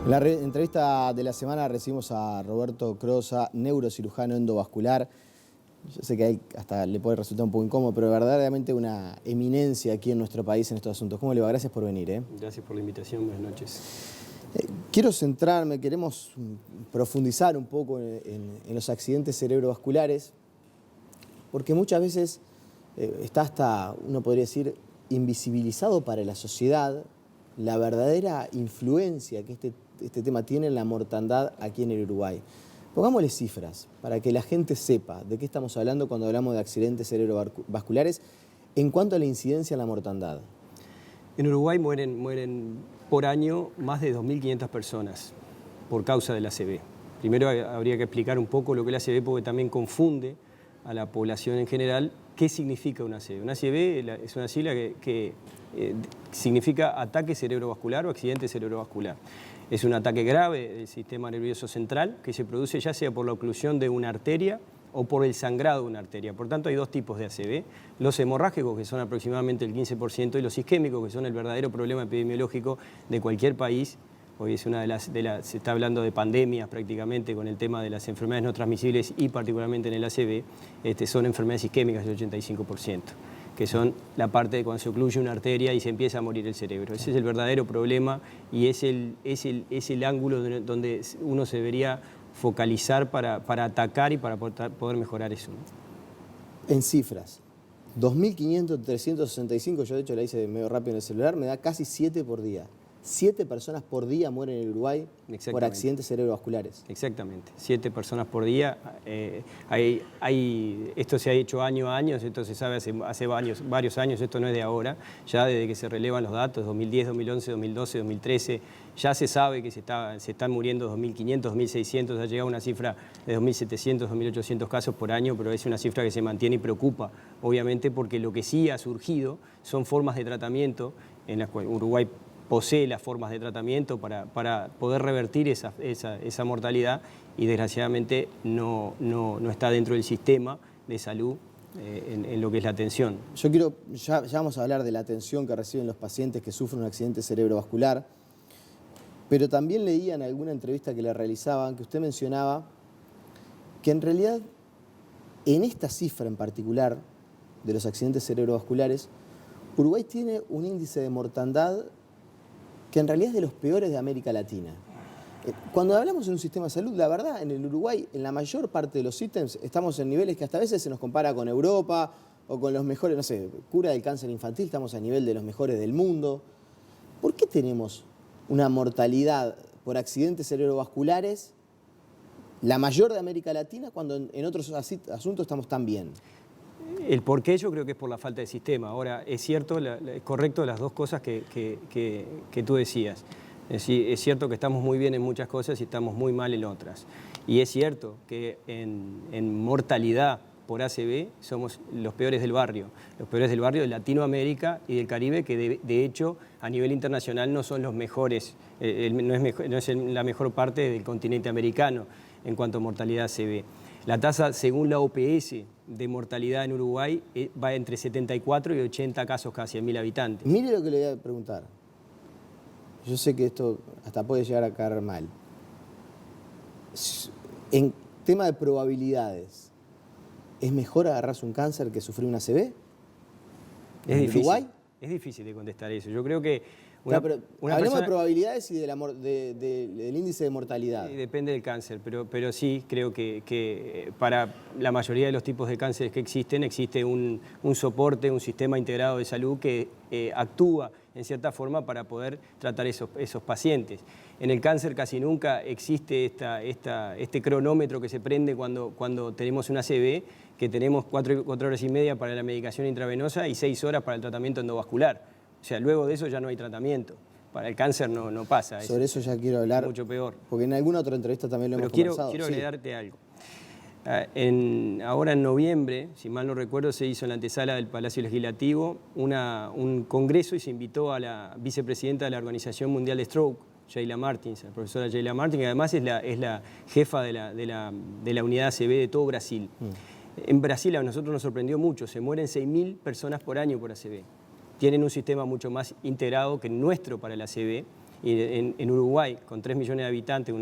En la entrevista de la semana recibimos a Roberto Crosa, neurocirujano endovascular. Yo sé que a él hasta le puede resultar un poco incómodo, pero verdaderamente una eminencia aquí en nuestro país en estos asuntos. ¿Cómo le va? Gracias por venir. Gracias por la invitación, buenas noches. Quiero centrarme, queremos profundizar un poco en los accidentes cerebrovasculares, porque muchas veces está hasta, uno podría decir, invisibilizado para la sociedad la verdadera influencia que este tema tiene en la mortandad aquí en el Uruguay. Pongámosle cifras para que la gente sepa de qué estamos hablando cuando hablamos de accidentes cerebrovasculares en cuanto a la incidencia en la mortandad. En Uruguay mueren por año más de 2.500 personas por causa del ACV. Primero habría que explicar un poco lo que es el ACV porque también confunde a la población en general qué significa un ACV. Un ACV es una sigla que significa ataque cerebrovascular o accidente cerebrovascular. Es un ataque grave del sistema nervioso central que se produce ya sea por la oclusión de una arteria o por el sangrado de una arteria. Por tanto, hay dos tipos de ACV, los hemorrágicos, que son aproximadamente el 15%, y los isquémicos, que son el verdadero problema epidemiológico de cualquier país. Hoy es una se está hablando de pandemias prácticamente con el tema de las enfermedades no transmisibles y particularmente en el ACV, son enfermedades isquémicas del 85%, que son la parte de cuando se ocluye una arteria y se empieza a morir el cerebro. Ese es el verdadero problema y es el ángulo donde uno se debería focalizar para atacar y para poder mejorar eso. En cifras, 2.500, 365, yo de hecho la hice medio rápido en el celular, me da casi 7 por día. 7 personas por día mueren en el Uruguay por accidentes cerebrovasculares. Exactamente, 7 personas por día. Esto se ha hecho año a año, esto se sabe hace varios años, esto no es de ahora, ya desde que se relevan los datos, 2010, 2011, 2012, 2013, ya se sabe que se están muriendo 2.500, 2.600, ha llegado una cifra de 2.700, 2.800 casos por año, pero es una cifra que se mantiene y preocupa, obviamente, porque lo que sí ha surgido son formas de tratamiento en las cuales Uruguay posee las formas de tratamiento para poder revertir esa mortalidad y desgraciadamente no está dentro del sistema de salud en lo que es la atención. Ya vamos a hablar de la atención que reciben los pacientes que sufren un accidente cerebrovascular, pero también leía en alguna entrevista que le realizaban que usted mencionaba que en realidad en esta cifra en particular de los accidentes cerebrovasculares, Uruguay tiene un índice de mortandad que en realidad es de los peores de América Latina. Cuando hablamos de un sistema de salud, la verdad, en el Uruguay, en la mayor parte de los ítems, estamos en niveles que hasta a veces se nos compara con Europa o con los mejores, no sé, cura del cáncer infantil, estamos a nivel de los mejores del mundo. ¿Por qué tenemos una mortalidad por accidentes cerebrovasculares, la mayor de América Latina, cuando en otros asuntos estamos tan bien? El porqué yo creo que es por la falta de sistema. Ahora, es cierto, es correcto las dos cosas que tú decías. Es cierto que estamos muy bien en muchas cosas y estamos muy mal en otras. Y es cierto que en mortalidad por ACV somos los peores del barrio de Latinoamérica y del Caribe, que de hecho a nivel internacional no son los mejores, no es la mejor parte del continente americano en cuanto a mortalidad ACV. La tasa, según la OPS, de mortalidad en Uruguay va entre 74 y 80 casos cada 100.000 habitantes. Mire lo que le voy a preguntar. Yo sé que esto hasta puede llegar a caer mal. En tema de probabilidades, ¿es mejor agarrarse un cáncer que sufrir un ACV? ¿En difícil. Uruguay? Es difícil de contestar eso. Yo creo que hablemos de probabilidades y del índice de mortalidad. Depende del cáncer, pero sí creo que para la mayoría de los tipos de cánceres que existe un soporte, un sistema integrado de salud que actúa en cierta forma para poder tratar esos pacientes. En el cáncer casi nunca existe este cronómetro que se prende cuando tenemos un ACV, que tenemos 4 horas y media para la medicación intravenosa y 6 horas para el tratamiento endovascular. O sea, luego de eso ya no hay tratamiento. Para el cáncer no pasa. Sobre eso ya quiero hablar. Mucho peor. Porque en alguna otra entrevista también lo hemos conversado. Quiero agregarte algo. Ahora en noviembre, si mal no recuerdo, se hizo en la antesala del Palacio Legislativo un congreso y se invitó a la vicepresidenta de la Organización Mundial de Stroke, Sheila Martins, la profesora Sheila Martins, que además es la jefa de la unidad ACV de todo Brasil. En Brasil a nosotros nos sorprendió mucho, se mueren 6.000 personas por año por ACV. Tienen un sistema mucho más integrado que el nuestro para el ACV Y en Uruguay, con 3 millones de habitantes,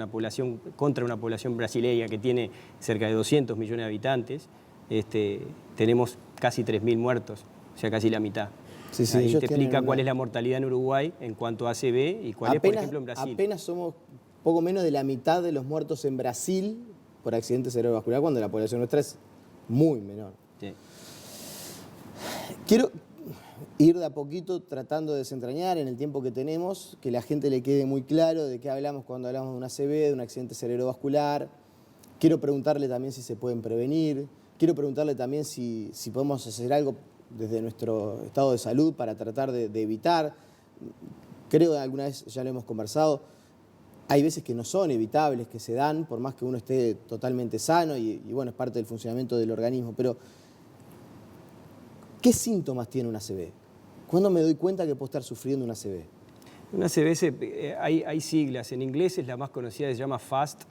contra una población brasileña que tiene cerca de 200 millones de habitantes, tenemos casi 3.000 muertos, o sea, casi la mitad. Sí, sí, Ahí ellos te explica tienen cuál es la mortalidad en Uruguay en cuanto a ACV y cuál es, por ejemplo, en Brasil. Apenas somos poco menos de la mitad de los muertos en Brasil por accidente cerebrovascular, cuando la población nuestra es muy menor. Sí. Quiero ir de a poquito tratando de desentrañar en el tiempo que tenemos, que la gente le quede muy claro de qué hablamos cuando hablamos de un ACV, de un accidente cerebrovascular. Quiero preguntarle también si se pueden prevenir. Quiero preguntarle también si podemos hacer algo desde nuestro estado de salud para tratar de evitar. Creo que alguna vez ya lo hemos conversado. Hay veces que no son evitables, que se dan, por más que uno esté totalmente sano y bueno, es parte del funcionamiento del organismo. Pero, ¿qué síntomas tiene un ACV? ¿Cuándo me doy cuenta que puedo estar sufriendo un ACV? Un ACV, hay siglas. En inglés es la más conocida, se llama FAST,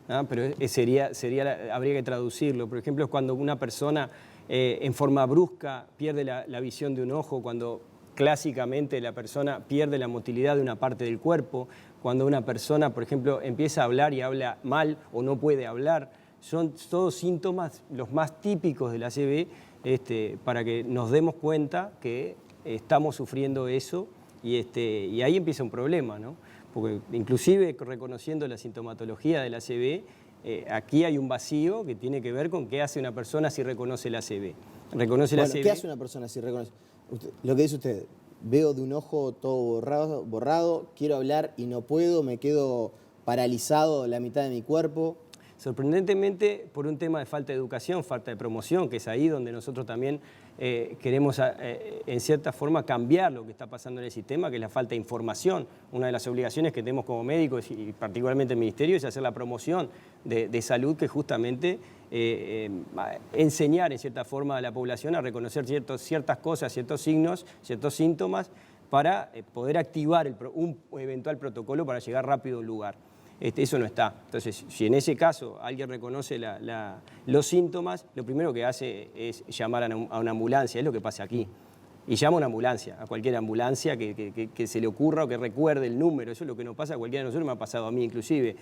¿no? Pero habría que traducirlo. Por ejemplo, es cuando una persona en forma brusca pierde la visión de un ojo, cuando clásicamente la persona pierde la motilidad de una parte del cuerpo, cuando una persona, por ejemplo, empieza a hablar y habla mal o no puede hablar. Son todos síntomas los más típicos del ACV, para que nos demos cuenta que estamos sufriendo eso y ahí empieza un problema, ¿no? Porque inclusive reconociendo la sintomatología del ACV, aquí hay un vacío que tiene que ver con qué hace una persona si reconoce el ACV. ¿Reconoce el ACV? ¿Qué hace una persona si reconoce? Lo que dice usted, veo de un ojo todo borrado, quiero hablar y no puedo, me quedo paralizado la mitad de mi cuerpo. Sorprendentemente, por un tema de falta de educación, falta de promoción, que es ahí donde nosotros también queremos, en cierta forma, cambiar lo que está pasando en el sistema, que es la falta de información. Una de las obligaciones que tenemos como médicos, y particularmente el Ministerio, es hacer la promoción de salud, que justamente enseñar, en cierta forma, a la población a reconocer ciertas cosas, ciertos signos, ciertos síntomas, para poder activar un eventual protocolo para llegar rápido a un lugar. Eso no está. Entonces, si en ese caso alguien reconoce los síntomas, lo primero que hace es llamar a una ambulancia, es lo que pasa aquí. Y llama a una ambulancia, a cualquier ambulancia que se le ocurra o que recuerde el número. Eso es lo que nos pasa a cualquiera de nosotros, me ha pasado a mí inclusive.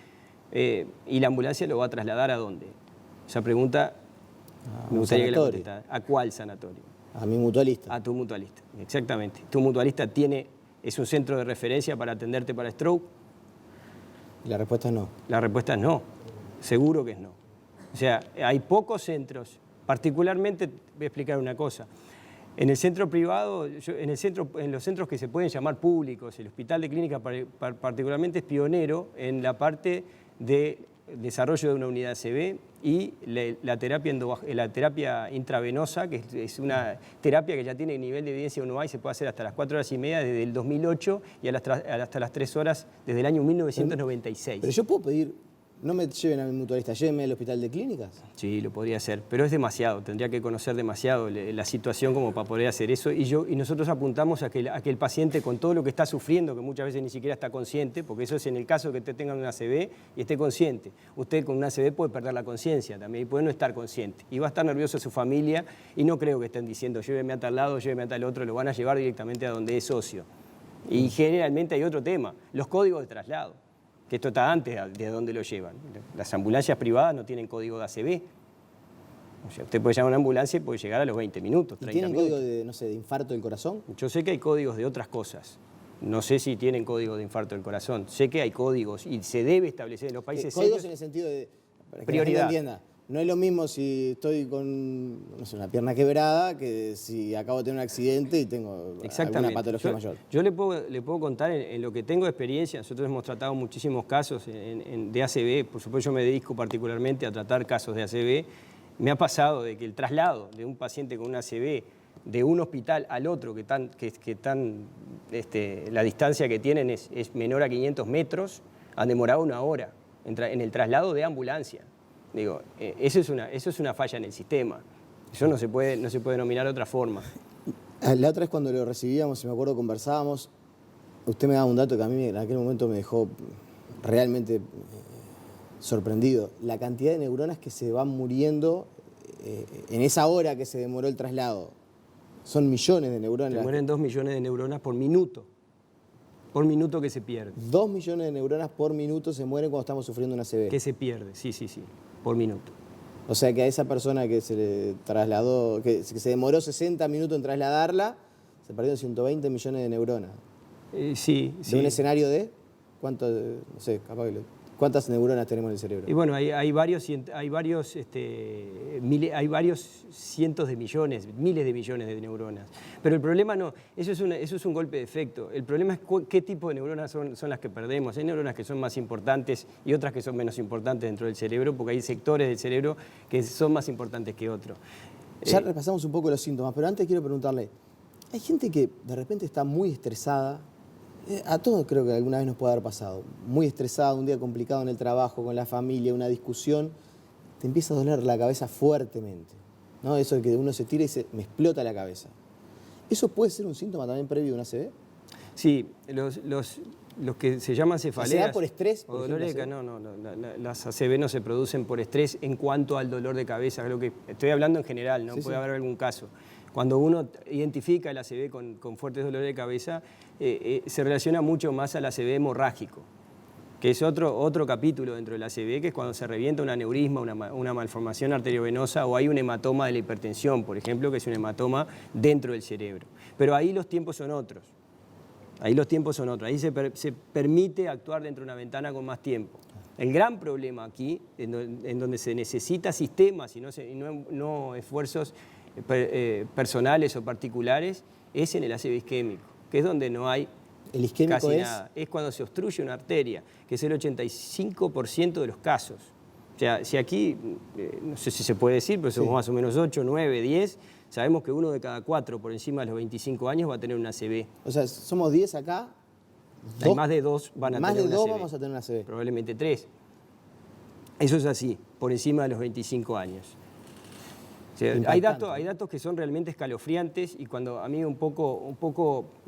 Y la ambulancia lo va a trasladar ¿a dónde? Esa pregunta me gustaría que la contestara. ¿A cuál sanatorio? A mi mutualista. A tu mutualista, exactamente. Tu mutualista es un centro de referencia para atenderte para stroke. La respuesta es no. La respuesta es no, seguro que es no. O sea, hay pocos centros, particularmente, voy a explicar una cosa. En el centro privado, en los centros que se pueden llamar públicos, el Hospital de Clínica particularmente es pionero en la parte de desarrollo de una unidad ACV y la terapia intravenosa, que es una terapia que ya tiene nivel de evidencia UNOA y se puede hacer hasta las 4 horas y media desde el 2008 y hasta las 3 horas desde el año 1996. Pero yo puedo pedir, no me lleven a mi mutualista, llévenme al Hospital de Clínicas. Sí, lo podría hacer, pero es demasiado, tendría que conocer demasiado la situación como para poder hacer eso y nosotros apuntamos a que el paciente con todo lo que está sufriendo, que muchas veces ni siquiera está consciente, porque eso es en el caso de que usted tenga una ACV y esté consciente. Usted con una ACV puede perder la conciencia también y puede no estar consciente y va a estar nervioso su familia y no creo que estén diciendo lléveme a tal lado, lléveme a tal otro, lo van a llevar directamente a donde es socio. Y generalmente hay otro tema, los códigos de traslado, que esto está antes de dónde lo llevan. Las ambulancias privadas no tienen código de ACV. O sea, usted puede llamar a una ambulancia y puede llegar a los 20 minutos, 30 ¿Tienen minutos. código de, no sé, de infarto del corazón? Yo sé que hay códigos de otras cosas. No sé si tienen código de infarto del corazón. Sé que hay códigos y se debe establecer en los países códigos serios. En el sentido de, para que prioridad. la gente entienda, no es lo mismo si estoy con, no sé, una pierna quebrada que si acabo de tener un accidente y tengo alguna patología mayor. Yo le puedo contar en lo que tengo de experiencia. Nosotros hemos tratado muchísimos casos de ACV. Por supuesto, yo me dedico particularmente a tratar casos de ACV. Me ha pasado de que el traslado de un paciente con una ACV de un hospital al otro, la distancia que tienen es menor a 500 metros, han demorado 1 hora en el traslado de ambulancia. Digo, eso es una falla en el sistema. Eso no se puede denominar de otra forma. La otra vez cuando lo recibíamos, si me acuerdo, conversábamos, usted me daba un dato que a mí en aquel momento me dejó realmente sorprendido. La cantidad de neuronas que se van muriendo en esa hora que se demoró el traslado. Son millones de neuronas. Se mueren 2 millones de neuronas por minuto. Por minuto que se pierde. 2 millones de neuronas por minuto se mueren cuando estamos sufriendo una ACV. Que se pierde, sí, por minuto. O sea que a esa persona que se le trasladó, que se demoró 60 minutos en trasladarla, se perdieron 120 millones de neuronas. Sí. De un escenario de, ¿cuánto? No sé, capaz que ¿cuántas neuronas tenemos en el cerebro? Y bueno, hay varios cientos de millones, miles de millones de neuronas. Pero el problema no, eso es un golpe de efecto. El problema es qué tipo de neuronas son las que perdemos. Hay neuronas que son más importantes y otras que son menos importantes dentro del cerebro, porque hay sectores del cerebro que son más importantes que otros. Ya repasamos un poco los síntomas, pero antes quiero preguntarle, hay gente que de repente está muy estresada. A todos creo que alguna vez nos puede haber pasado. Muy estresado, un día complicado en el trabajo, con la familia, una discusión. Te empieza a doler la cabeza fuertemente, ¿no? Eso de que uno se tira y me explota la cabeza. ¿Eso puede ser un síntoma también previo de una ACV? Sí, los que se llaman cefaleas... ¿Se da por estrés? O dolores de cabeza, no. Las ACV no se producen por estrés en cuanto al dolor de cabeza. Lo que estoy hablando en general, ¿no? Puede haber algún caso. Cuando uno identifica el ACV con fuertes dolores de cabeza, se relaciona mucho más al ACV hemorrágico, que es otro capítulo dentro del ACV, que es cuando se revienta un aneurisma, una malformación arteriovenosa o hay un hematoma de la hipertensión, por ejemplo, que es un hematoma dentro del cerebro. Pero ahí los tiempos son otros. Ahí se permite actuar dentro de una ventana con más tiempo. El gran problema aquí, en donde se necesita sistemas y no esfuerzos personales o particulares, es en el ACV isquémico, que es donde no hay casi nada. Es cuando se obstruye una arteria, que es el 85% de los casos. O sea, si aquí, no sé si se puede decir, pero somos más o menos 8, 9, 10, sabemos que 1 de cada 4 por encima de los 25 años va a tener una ACV. O sea, somos 10 acá. Hay más de 2 van a tener una ACV. Más de 2 vamos a tener una ACV. Probablemente 3. Eso es así, por encima de los 25 años. O sea, hay datos que son realmente escalofriantes y cuando a mí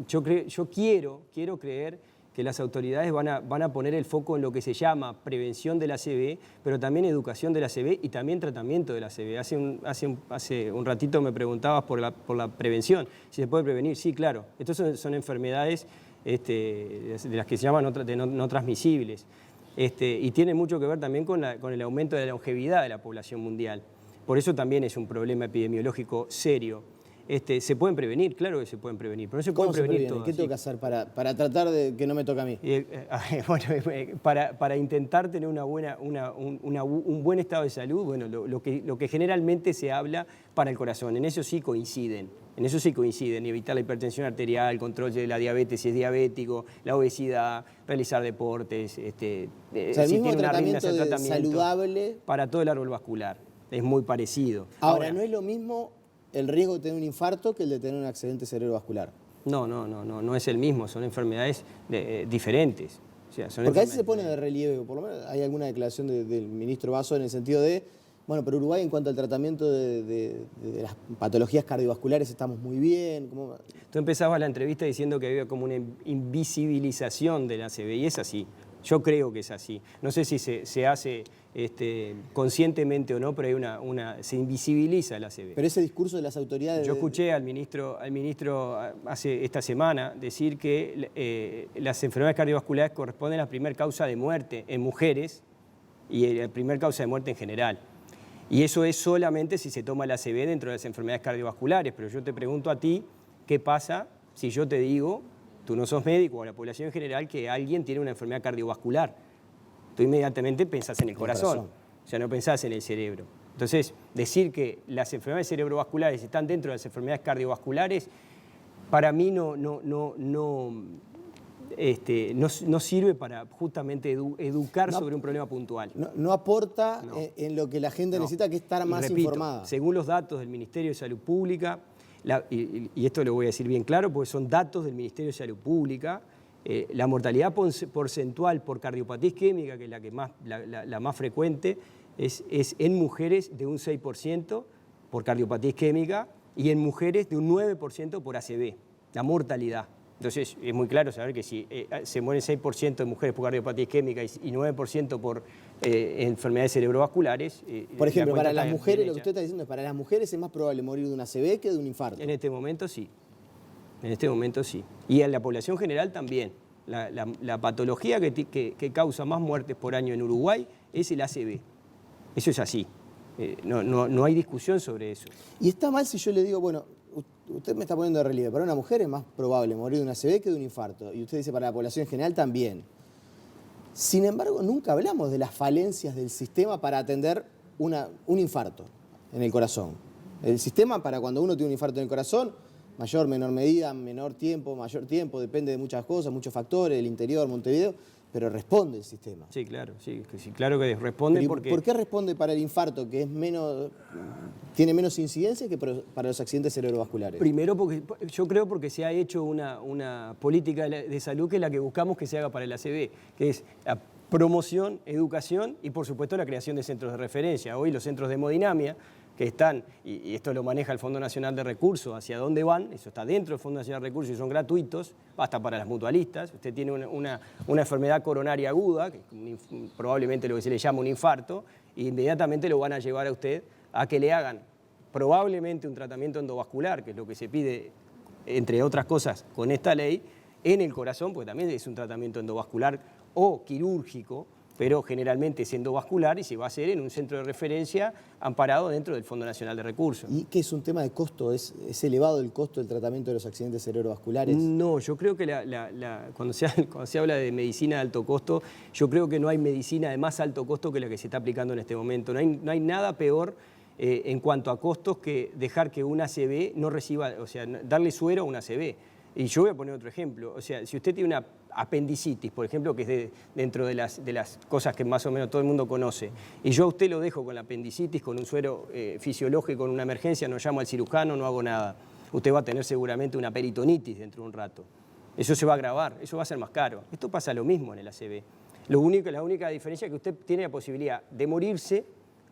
yo quiero creer que las autoridades van a poner el foco en lo que se llama prevención de la ACV, pero también educación de la ACV y también tratamiento de la ACV. Hace un ratito me preguntabas por la prevención, si se puede prevenir. Sí, claro. Estas son enfermedades de las que se llaman no transmisibles y tienen mucho que ver también con el aumento de la longevidad de la población mundial. Por eso también es un problema epidemiológico serio. ¿Se pueden prevenir? Claro que se pueden prevenir, pero no se pueden prevenir todas. ¿Qué tengo que hacer para tratar de que no me toque a mí? Bueno, para intentar tener un buen estado de salud, bueno, lo que generalmente se habla para el corazón, en eso sí coinciden. Evitar la hipertensión arterial, control de la diabetes si es diabético, la obesidad, realizar deportes, o sea, si el mismo tiene una arritmia, tratamiento saludable. Para todo el árbol vascular, es muy parecido. Ahora, no es lo mismo el riesgo de tener un infarto que el de tener un accidente cerebrovascular. No es el mismo, son enfermedades diferentes. O sea, porque a veces se pone de relieve, por lo menos hay alguna declaración del ministro Basso en el sentido de, bueno, pero Uruguay en cuanto al tratamiento de las patologías cardiovasculares estamos muy bien. Tú empezabas la entrevista diciendo que había como una invisibilización de la ACV y es así. Yo creo que es así. No sé si se hace conscientemente o no, pero hay se invisibiliza la ACV. Pero ese discurso de las autoridades... Yo escuché al ministro esta semana decir que las enfermedades cardiovasculares corresponden a la primera causa de muerte en mujeres y la primera causa de muerte en general. Y eso es solamente si se toma la ACV dentro de las enfermedades cardiovasculares. Pero yo te pregunto a ti, ¿qué pasa si yo te digo, tú no sos médico, o la población en general, que alguien tiene una enfermedad cardiovascular? Tú inmediatamente pensás en el corazón, o sea, no pensás en el cerebro. Entonces, decir que las enfermedades cerebrovasculares están dentro de las enfermedades cardiovasculares, para mí no sirve para justamente educar sobre un problema puntual. No aporta en lo que la gente necesita, que es estar más informada. Según los datos del Ministerio de Salud Pública, y esto lo voy a decir bien claro, porque son datos del Ministerio de Salud Pública, la mortalidad porcentual por cardiopatía isquémica, que es la más frecuente, es en mujeres de un 6% por cardiopatía isquémica y en mujeres de un 9% por ACV, la mortalidad. Entonces, es muy claro saber que si se mueren 6% de mujeres por cardiopatía isquémica y 9% por enfermedades cerebrovasculares... Por ejemplo, para las mujeres, lo que usted está diciendo es para las mujeres es más probable morir de una ACV que de un infarto. En este momento sí. Y en la población general también. La patología que causa más muertes por año en Uruguay es el ACV. Eso es así. No hay discusión sobre eso. Y está mal si yo le digo, bueno, usted me está poniendo de relieve, para una mujer es más probable morir de un ACV que de un infarto. Y usted dice, para la población en general también. Sin embargo, nunca hablamos de las falencias del sistema para atender un infarto en el corazón. El sistema para cuando uno tiene un infarto en el corazón, mayor, menor medida, menor tiempo, mayor tiempo, depende de muchas cosas, muchos factores, el interior, Montevideo, pero responde el sistema. Sí, claro que responde. Pero porque... ¿por qué responde para el infarto, que es tiene menos incidencia que para los accidentes cerebrovasculares? Primero, yo creo porque se ha hecho una política de salud que es la que buscamos que se haga para el ACV, que es la promoción, educación y, por supuesto, la creación de centros de referencia. Hoy los centros de hemodinamia que están, y esto lo maneja el Fondo Nacional de Recursos, hacia dónde van, eso está dentro del Fondo Nacional de Recursos y son gratuitos, hasta para las mutualistas. Usted tiene una enfermedad coronaria aguda, que probablemente lo que se le llama un infarto, e inmediatamente lo van a llevar a usted a que le hagan probablemente un tratamiento endovascular, que es lo que se pide, entre otras cosas, con esta ley, en el corazón, porque también es un tratamiento endovascular o quirúrgico, pero generalmente es endovascular y se va a hacer en un centro de referencia amparado dentro del Fondo Nacional de Recursos. ¿Y qué es un tema de costo? ¿Es elevado el costo del tratamiento de los accidentes cerebrovasculares? No, yo creo que cuando se habla de medicina de alto costo, yo creo que no hay medicina de más alto costo que la que se está aplicando en este momento. No hay nada peor en cuanto a costos que dejar que un ACV no reciba, o sea, darle suero a un ACV. Y yo voy a poner otro ejemplo. O sea, si usted tiene una apendicitis, por ejemplo, que es dentro de las cosas que más o menos todo el mundo conoce, y yo a usted lo dejo con la apendicitis, con un suero fisiológico, en una emergencia, no llamo al cirujano, no hago nada. Usted va a tener seguramente una peritonitis dentro de un rato. Eso se va a agravar, eso va a ser más caro. Esto pasa lo mismo en el ACV. La única diferencia es que usted tiene la posibilidad de morirse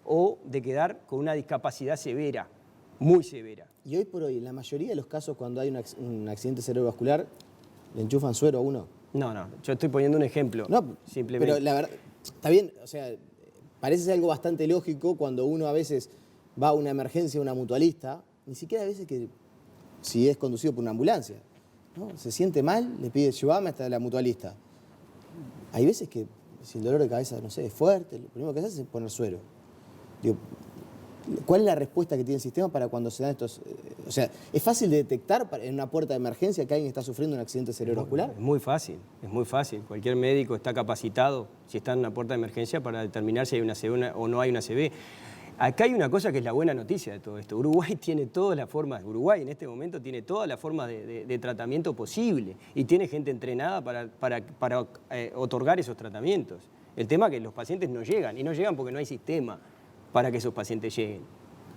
o de quedar con una discapacidad severa, muy severa. Y hoy por hoy, en la mayoría de los casos, cuando hay un accidente cerebrovascular, ¿le enchufan suero a uno? No, yo estoy poniendo un ejemplo. No, simplemente. Pero la verdad, está bien, o sea, parece ser algo bastante lógico cuando uno a veces va a una emergencia a una mutualista, ni siquiera a veces que si es conducido por una ambulancia, ¿no? Se siente mal, le pide llévame hasta la mutualista. Hay veces que si el dolor de cabeza, no sé, es fuerte, lo primero que se hace es poner suero. Digo, ¿cuál es la respuesta que tiene el sistema para cuando se dan estos...? O sea, ¿es fácil de detectar en una puerta de emergencia que alguien está sufriendo un accidente cerebrovascular? Es muy fácil. Cualquier médico está capacitado, si está en una puerta de emergencia, para determinar si hay una ACV o no hay una ACV. Acá hay una cosa que es la buena noticia de todo esto. Uruguay tiene todas las formas, Uruguay en este momento tiene todas las formas de tratamiento posible y tiene gente entrenada para otorgar esos tratamientos. El tema es que los pacientes no llegan, y no llegan porque no hay sistema para que esos pacientes lleguen.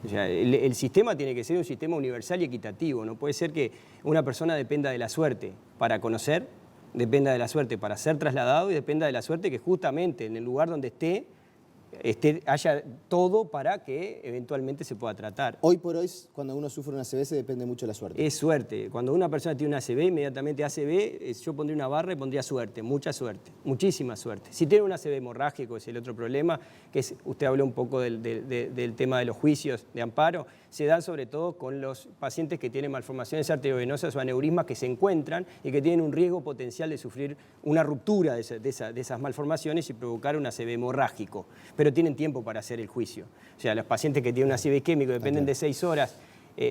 O sea, el sistema tiene que ser un sistema universal y equitativo. No puede ser que una persona dependa de la suerte para conocer, dependa de la suerte para ser trasladado y dependa de la suerte que justamente en el lugar donde esté haya todo para que eventualmente se pueda tratar. Hoy por hoy, cuando uno sufre una ACV, depende mucho de la suerte. Es suerte. Cuando una persona tiene una ACV, inmediatamente ACV, yo pondría una barra y pondría suerte, mucha suerte, muchísima suerte. Si tiene un ACV hemorrágico, es el otro problema, que es, usted habló un poco del tema de los juicios de amparo, se dan sobre todo con los pacientes que tienen malformaciones arteriovenosas o aneurismas que se encuentran y que tienen un riesgo potencial de sufrir una ruptura de esas malformaciones y provocar un ACV hemorrágico. Pero tienen tiempo para hacer el juicio. O sea, los pacientes que tienen un ACV isquémico dependen de 6 horas,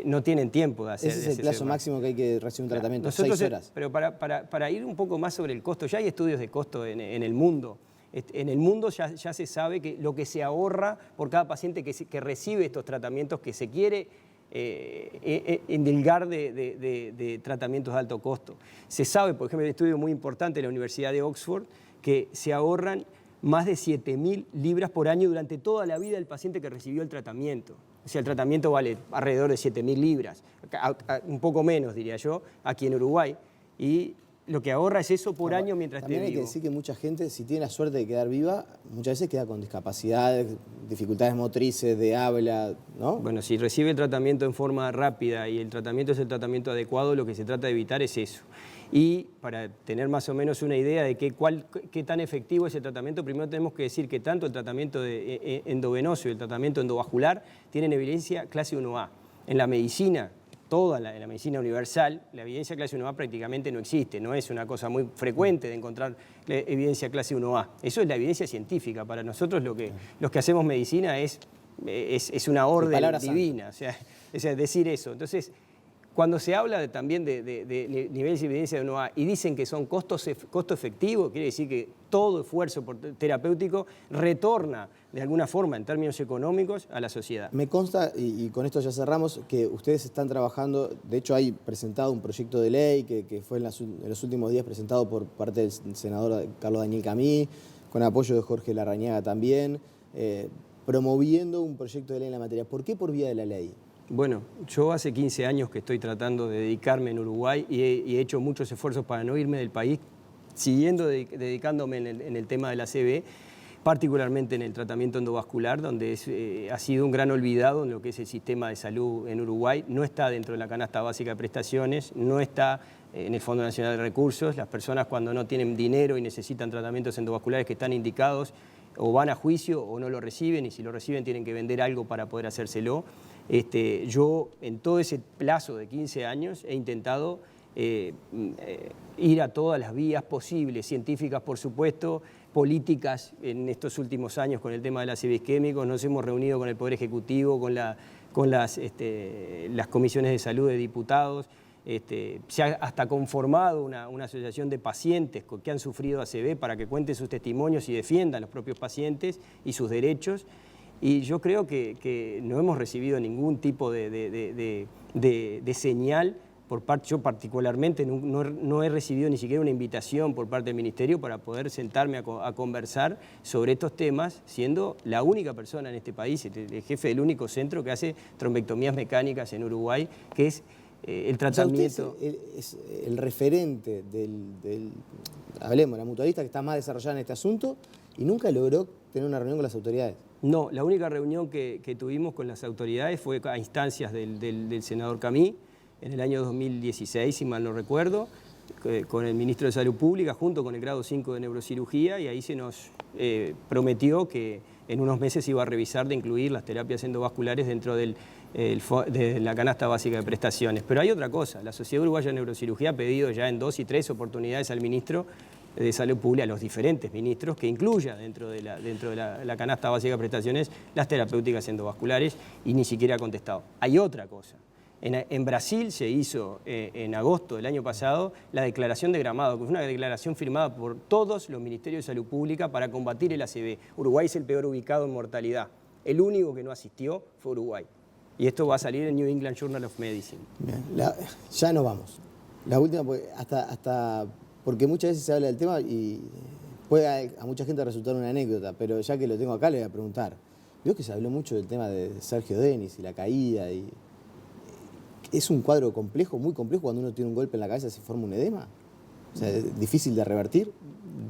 no tienen tiempo de hacer. Ese es el plazo máximo que hay que recibir un tratamiento, nosotros, 6 horas. Pero para ir un poco más sobre el costo, ya hay estudios de costo en el mundo. En el mundo ya se sabe que lo que se ahorra por cada paciente que recibe estos tratamientos, que se quiere endilgar de tratamientos de alto costo. Se sabe, por ejemplo, un estudio muy importante de la Universidad de Oxford, que se ahorran más de 7.000 libras por año durante toda la vida del paciente que recibió el tratamiento. O sea, el tratamiento vale alrededor de 7.000 libras, un poco menos, diría yo, aquí en Uruguay. Y lo que ahorra es eso por año mientras esté vivo. También hay que decir que mucha gente, si tiene la suerte de quedar viva, muchas veces queda con discapacidades, dificultades motrices, de habla, ¿no? Bueno, si recibe el tratamiento en forma rápida y el tratamiento es el tratamiento adecuado, lo que se trata de evitar es eso. Y para tener más o menos una idea de qué tan efectivo es el tratamiento, primero tenemos que decir que tanto el tratamiento endovenoso y el tratamiento endovascular tienen evidencia clase 1A. En la medicina, toda la medicina universal, la evidencia clase 1A prácticamente no existe, no es una cosa muy frecuente de encontrar evidencia clase 1A. Eso es la evidencia científica. Para nosotros los que hacemos medicina es una orden divina, o sea, es decir eso. Entonces, cuando se habla también de niveles de evidencia de 1A y dicen que son costo efectivo, quiere decir que todo esfuerzo terapéutico retorna de alguna forma en términos económicos a la sociedad. Me consta, y con esto ya cerramos, que ustedes están trabajando, de hecho hay presentado un proyecto de ley que fue en los últimos días presentado por parte del senador Carlos Daniel Camí, con apoyo de Jorge Larrañaga también, promoviendo un proyecto de ley en la materia. ¿Por qué por vía de la ley? Bueno, yo hace 15 años que estoy tratando de dedicarme en Uruguay y he hecho muchos esfuerzos para no irme del país, siguiendo dedicándome en el tema de la ACV, particularmente en el tratamiento endovascular, donde ha sido un gran olvidado en lo que es el sistema de salud en Uruguay. No está dentro de la canasta básica de prestaciones, no está en el Fondo Nacional de Recursos. Las personas cuando no tienen dinero y necesitan tratamientos endovasculares que están indicados, o van a juicio o no lo reciben, y si lo reciben tienen que vender algo para poder hacérselo. Yo en todo ese plazo de 15 años he intentado ir a todas las vías posibles, científicas por supuesto, políticas en estos últimos años con el tema de las isquémicos. Nos hemos reunido con el Poder Ejecutivo, con las comisiones de salud de diputados. Se ha hasta conformado una asociación de pacientes que han sufrido ACV para que cuenten sus testimonios y defiendan a los propios pacientes y sus derechos. Y yo creo que no hemos recibido ningún tipo de señal por parte, yo particularmente no he recibido ni siquiera una invitación por parte del Ministerio para poder sentarme a conversar sobre estos temas, siendo la única persona en este país, el jefe del único centro que hace trombectomías mecánicas en Uruguay, que es el tratamiento. O sea, usted es el referente hablemos, la mutualista que está más desarrollada en este asunto y nunca logró tener una reunión con las autoridades. No, la única reunión que tuvimos con las autoridades fue a instancias del senador Camí en el año 2016, si mal no recuerdo, con el ministro de Salud Pública, junto con el grado 5 de neurocirugía, y ahí se nos prometió que en unos meses iba a revisar de incluir las terapias endovasculares dentro de la canasta básica de prestaciones. Pero hay otra cosa, la Sociedad Uruguaya de Neurocirugía ha pedido ya en 2 y 3 oportunidades al ministro de Salud Pública, a los diferentes ministros, que incluya dentro de la canasta básica de prestaciones las terapéuticas endovasculares, y ni siquiera ha contestado. Hay otra cosa. En Brasil se hizo en agosto del año pasado la declaración de Gramado, que es una declaración firmada por todos los ministerios de salud pública para combatir el ACV. Uruguay es el peor ubicado en mortalidad. El único que no asistió fue Uruguay. Y esto va a salir en New England Journal of Medicine. Bien, ya nos vamos. La última, porque muchas veces se habla del tema y puede a mucha gente resultar una anécdota, pero ya que lo tengo acá le voy a preguntar. Veo que se habló mucho del tema de Sergio Denis y la caída. ¿Es un cuadro complejo, muy complejo, cuando uno tiene un golpe en la cabeza y se forma un edema? O sea, ¿es difícil de revertir?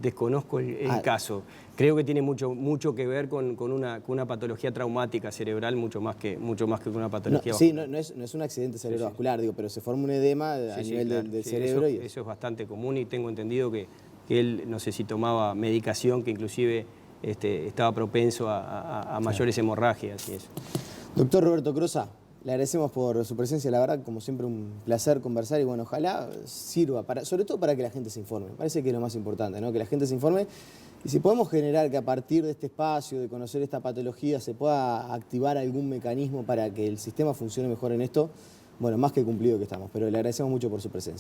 Desconozco el caso. Creo que tiene mucho que ver con una patología traumática cerebral, mucho más que con una patología vascular. Sí, no es un accidente cerebrovascular, digo, pero se forma un edema a nivel del cerebro. Eso es bastante común, y tengo entendido que él, no sé si tomaba medicación, que inclusive estaba propenso a mayores hemorragias y eso. Doctor Roberto Crosa, le agradecemos por su presencia, la verdad, como siempre, un placer conversar, y bueno, ojalá sirva, sobre todo para que la gente se informe. Parece que es lo más importante, ¿no? Que la gente se informe, y si podemos generar que a partir de este espacio, de conocer esta patología, se pueda activar algún mecanismo para que el sistema funcione mejor en esto, bueno, más que cumplido que estamos, pero le agradecemos mucho por su presencia.